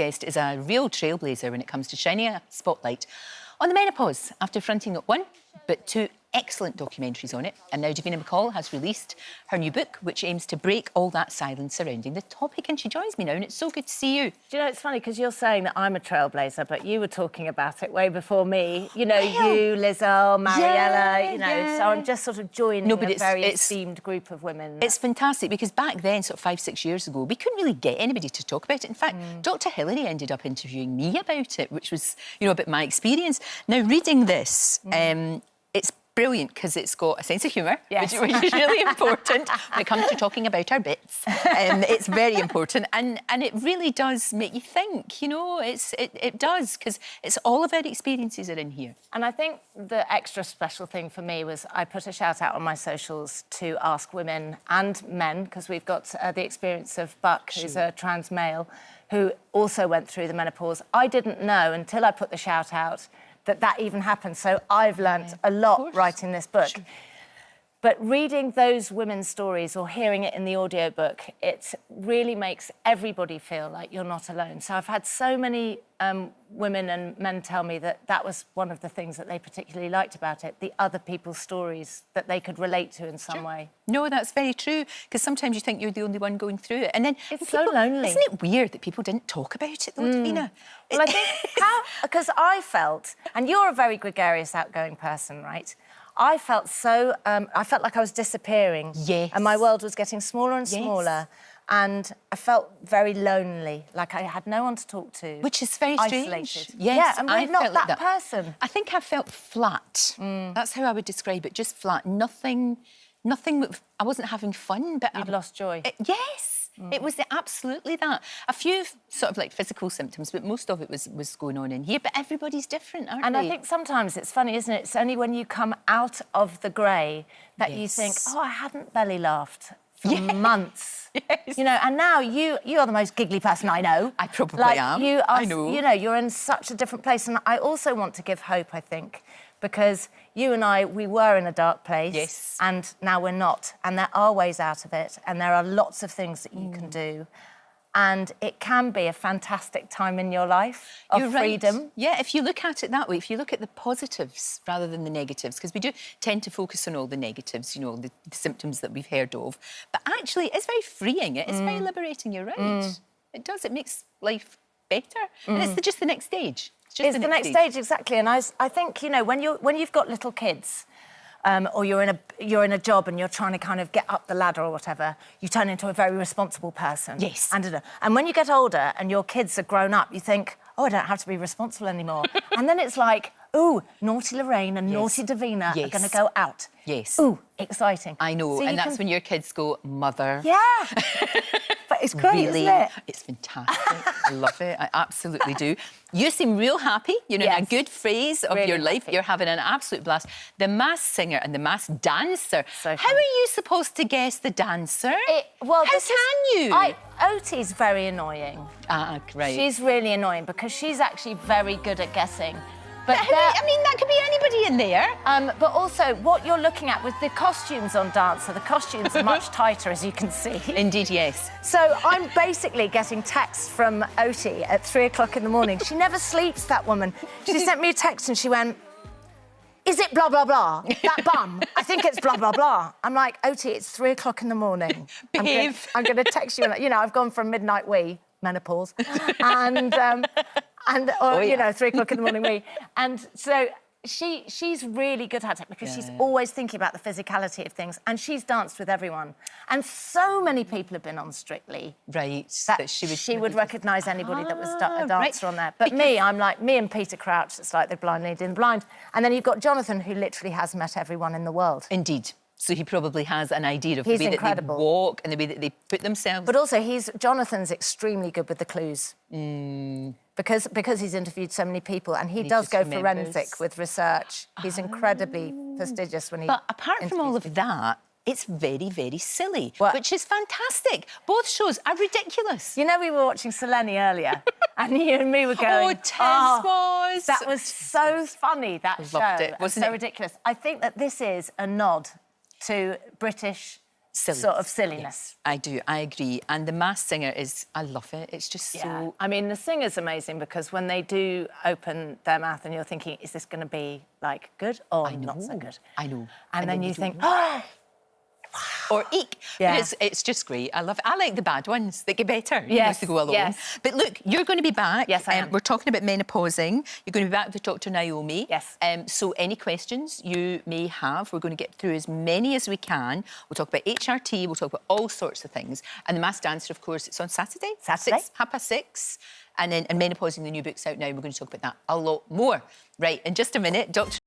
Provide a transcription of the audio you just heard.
guest is a real trailblazer when it comes to shining a spotlight on the menopause after fronting not one, but two excellent documentaries on it. And now Davina McCall has released her new book, which aims to break all that silence surrounding the topic. And she joins me now, and it's so good to see you. Do you know, it's funny, because you're saying that I'm a trailblazer, but you were talking about it way before me. You know, you, Lizelle, Mariella, you know, so I'm just sort of joining a very esteemed group of women. It's fantastic, because back then, sort of 5-6 years ago, we couldn't really get anybody to talk about it. In fact, Dr Hilary ended up interviewing me about it, which was, you know, a bit my experience. Now, reading this, it's brilliant because it's got a sense of humour, which is really important when it comes to talking about our bits. It's very important, and it really does make you think, you know, it does, because it's all of our experiences are in here. And I think the extra special thing for me was I put a shout out on my socials to ask women and men, because we've got the experience of Buck, who's a trans male, who also went through the menopause. I didn't know until I put the shout out that even happened. So I've learnt a lot writing this book. But reading those women's stories or hearing it in the audiobook, it really makes everybody feel like you're not alone. So I've had so many women and men tell me that that was one of the things that they particularly liked about it, the other people's stories that they could relate to in some way. No, that's very true, because sometimes you think you're the only one going through it. And then it's so lonely. Isn't it weird that people didn't talk about it, though, Davina? Well, I think because I felt, and you're a very gregarious, outgoing person, right? I felt so, I felt like I was disappearing. Yes. And my world was getting smaller and smaller. And I felt very lonely, like I had no one to talk to. Which is very strange. Isolated. Yes, yeah, and we're not like that person. I think I felt flat. That's how I would describe it, just flat. Nothing, I wasn't having fun, but... You'd lost joy. Yes. It was absolutely that. A few sort of like physical symptoms, but most of it was going on in here. But everybody's different, aren't they? And I think sometimes it's funny, isn't it? It's only when you come out of the grey that you think, oh, I hadn't belly laughed for months. Yes. You know, and now you are the most giggly person I know. I probably am. You are, I know. You know, you're in such a different place. And I also want to give hope, I think, because you and I, we were in a dark place. Yes. And now we're not. And there are ways out of it. And there are lots of things that you can do. And it can be a fantastic time in your life of freedom. Right. Yeah, if you look at it that way, if you look at the positives rather than the negatives, because we do tend to focus on all the negatives, you know, the symptoms that we've heard of. But actually, it's very freeing. It is very liberating, you're right. It does, it makes life better. And it's just the next stage. It's the next stage, exactly. And I think, you know, when you've got little kids, or you're in a job and you're trying to kind of get up the ladder or whatever, you turn into a very responsible person. Yes. And when you get older and your kids are grown up, you think, oh, I don't have to be responsible anymore. And then it's like, ooh, naughty Lorraine and naughty Davina are going to go out. Yes. Ooh, exciting. I know, so and that's when your kids go, Mother. Yeah. But it's great, really, isn't it? It's fantastic. I love it. I absolutely do. You seem real happy. You're in a good phase of your life. You're having an absolute blast. The masked singer and the masked dancer. So how are you supposed to guess the dancer? How can you? Otie's very annoying. Ah, right. She's really annoying because she's actually very good at guessing. But I mean, that could be anybody in there. But also, what you're looking at with the costumes on Dancer, the costumes are much tighter, as you can see. Indeed, yes. So I'm basically getting texts from Otie at 3 o'clock in the morning. She never sleeps, that woman. She sent me a text and she went, is it blah, blah, blah? That bum? I think it's blah, blah, blah. I'm like, Otie, it's 3 o'clock in the morning. Behave. I'm going to text you. You know, I've gone from midnight wee, menopause, you know, 3 o'clock in the morning wee. And so she's really good at it because she's always thinking about the physicality of things, and she's danced with everyone. And so many people have been on Strictly. Right. That she would recognise anybody that was a dancer on there. But me, I'm like, me and Peter Crouch, it's like the blind leading the blind. And then you've got Jonathan, who literally has met everyone in the world. Indeed. So he probably has an idea of the way that they walk and the way that they put themselves. But also, Jonathan's extremely good with the clues. Because he's interviewed so many people, and he does go forensic with research. He's incredibly fastidious when he... But apart from all of that, it's very, very silly, which is fantastic. Both shows are ridiculous. You know, we were watching Selene earlier, and you and me were going... Oh, was. That was so funny, that show. Loved it, wasn't it? So ridiculous. I think that this is a nod to British sort of silliness. Yes, I do, I agree. And The Masked Singer is, I love it. It's just so... I mean, the singer's amazing because when they do open their mouth and you're thinking, is this going to be, like, good or not so good? I know. And then you think, oh... Or eek. Yeah. But it's just great. I love it. I like the bad ones that get better. Yes, To go along. yes. But look, you're going to be back. Yes, I am. We're talking about menopausing. You're going to be back with Dr Naomi. Yes. So any questions you may have, we're going to get through as many as we can. We'll talk about HRT, we'll talk about all sorts of things. And The Masked Dancer, of course, it's on Saturday. Saturday. 6:30. And then Menopausing, the new book's out now. We're going to talk about that a lot more. Right, in just a minute, Dr